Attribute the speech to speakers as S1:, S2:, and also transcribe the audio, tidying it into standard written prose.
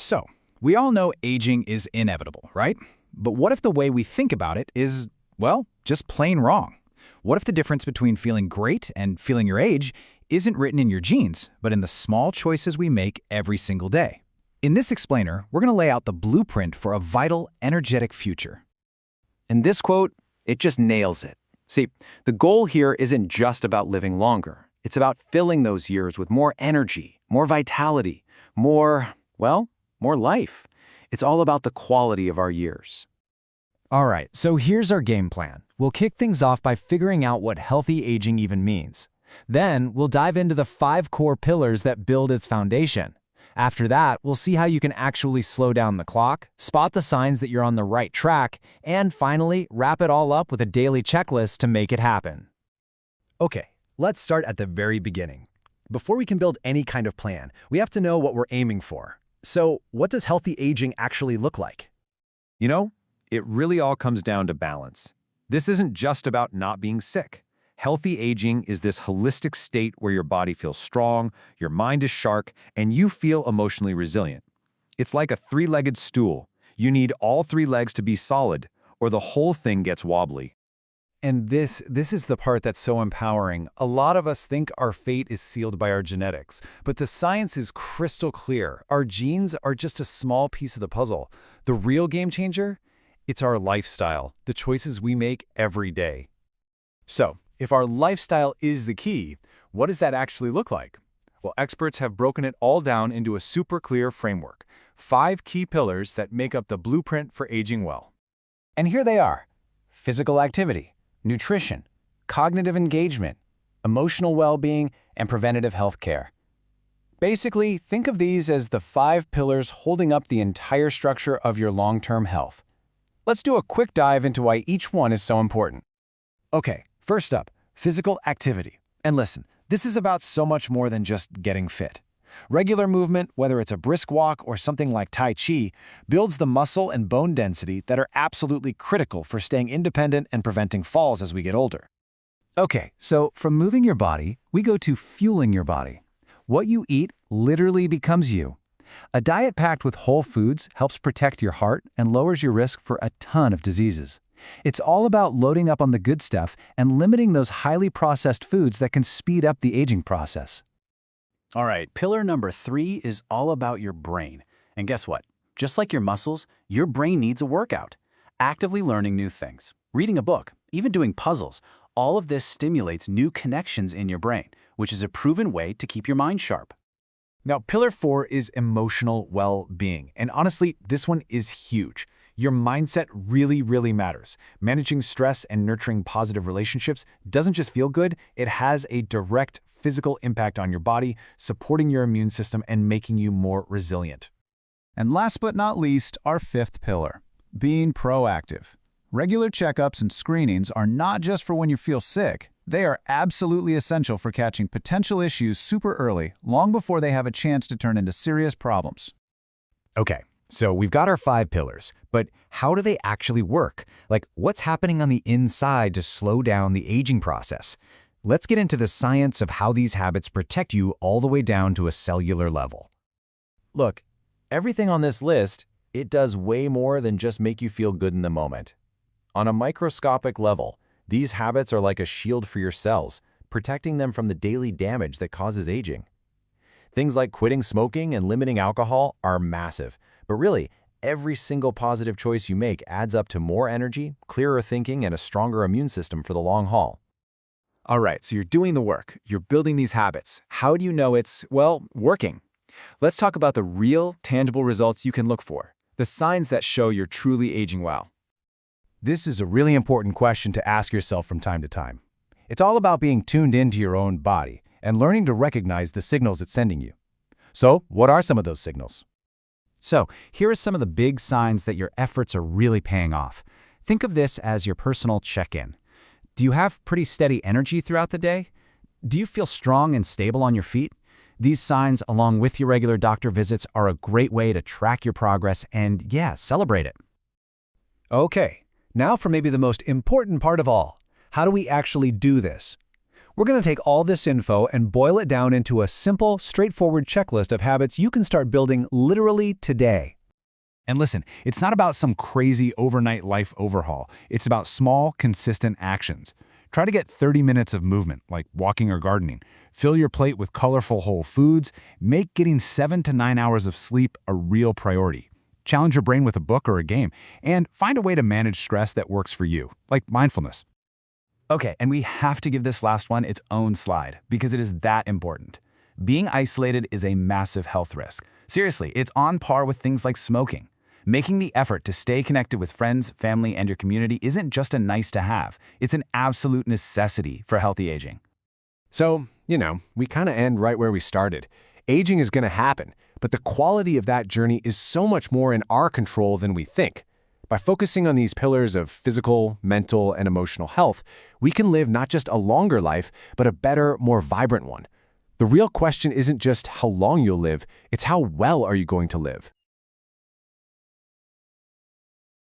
S1: So, we all know aging is inevitable, right? But what if the way we think about it is, well, just plain wrong? What if the difference between feeling great and feeling your age isn't written in your genes, but in the small choices we make every single day? In this explainer, we're going to lay out the blueprint for a vital, energetic future.
S2: In this quote, it just nails it. See, the goal here isn't just about living longer. It's about filling those years with more energy, more vitality, more life. It's all about the quality of our years.
S3: All right, so here's our game plan. We'll kick things off by figuring out what healthy aging even means. Then, we'll dive into the 5 core pillars that build its foundation. After that, we'll see how you can actually slow down the clock, spot the signs that you're on the right track, and finally, wrap it all up with a daily checklist to make it happen.
S4: Okay, let's start at the very beginning. Before we can build any kind of plan, we have to know what we're aiming for. So, what does healthy aging actually look like?
S5: You know, it really all comes down to balance. This isn't just about not being sick. Healthy aging is this holistic state where your body feels strong, your mind is sharp, and you feel emotionally resilient. It's like a 3-legged stool. You need all 3 legs to be solid, or the whole thing gets wobbly.
S3: And this is the part that's so empowering. A lot of us think our fate is sealed by our genetics, but the science is crystal clear. Our genes are just a small piece of the puzzle. The real game changer? It's our lifestyle, the choices we make every day.
S6: So, if our lifestyle is the key, what does that actually look like? Well, experts have broken it all down into a super clear framework. 5 key pillars that make up the blueprint for aging well.
S1: And here they are: physical activity, nutrition, cognitive engagement, emotional well-being, and preventative health care. Basically, think of these as the 5 pillars holding up the entire structure of your long-term health. Let's do a quick dive into why each one is so important. Okay, first up, physical activity. And listen, this is about so much more than just getting fit. Regular movement, whether it's a brisk walk or something like Tai Chi, builds the muscle and bone density that are absolutely critical for staying independent and preventing falls as we get older. Okay, so from moving your body, we go to fueling your body. What you eat literally becomes you. A diet packed with whole foods helps protect your heart and lowers your risk for a ton of diseases. It's all about loading up on the good stuff and limiting those highly processed foods that can speed up the aging process.
S7: All right, pillar number 3 is all about your brain. And guess what? Just like your muscles, your brain needs a workout. Actively learning new things, reading a book, even doing puzzles, all of this stimulates new connections in your brain, which is a proven way to keep your mind sharp.
S3: Now, pillar 4 is emotional well-being. And honestly, this one is huge. Your mindset really matters. Managing stress and nurturing positive relationships doesn't just feel good, it has a direct physical impact on your body, supporting your immune system and making you more resilient.
S1: And last but not least, our 5th pillar, being proactive. Regular checkups and screenings are not just for when you feel sick. They are absolutely essential for catching potential issues super early, long before they have a chance to turn into serious problems.
S3: Okay, so we've got our 5 pillars, but how do they actually work? Like, what's happening on the inside to slow down the aging process? Let's get into the science of how these habits protect you all the way down to a cellular level.
S4: Look, everything on this list, it does way more than just make you feel good in the moment. On a microscopic level, these habits are like a shield for your cells, protecting them from the daily damage that causes aging. Things like quitting smoking and limiting alcohol are massive, but really, every single positive choice you make adds up to more energy, clearer thinking, and a stronger immune system for the long haul.
S6: All right, so you're doing the work. You're building these habits. How do you know it's, working? Let's talk about the real, tangible results you can look for, the signs that show you're truly aging well.
S1: This is a really important question to ask yourself from time to time. It's all about being tuned into your own body and learning to recognize the signals it's sending you. So, what are some of those signals?
S3: So, here are some of the big signs that your efforts are really paying off. Think of this as your personal check-in. Do you have pretty steady energy throughout the day? Do you feel strong and stable on your feet? These signs, along with your regular doctor visits, are a great way to track your progress and, celebrate it.
S4: Okay, now for maybe the most important part of all. How do we actually do this?
S6: We're going to take all this info and boil it down into a simple, straightforward checklist of habits you can start building literally today.
S5: And listen, it's not about some crazy overnight life overhaul. It's about small, consistent actions. Try to get 30 minutes of movement, like walking or gardening. Fill your plate with colorful whole foods. Make getting 7 to 9 hours of sleep a real priority. Challenge your brain with a book or a game. And find a way to manage stress that works for you, like mindfulness.
S3: Okay, and we have to give this last one its own slide because it is that important. Being isolated is a massive health risk. Seriously, it's on par with things like smoking. Making the effort to stay connected with friends, family, and your community isn't just a nice to have. It's an absolute necessity for healthy aging.
S4: So, we kind of end right where we started. Aging is going to happen, but the quality of that journey is so much more in our control than we think. By focusing on these pillars of physical, mental, and emotional health, we can live not just a longer life, but a better, more vibrant one. The real question isn't just how long you'll live, it's how well are you going to live.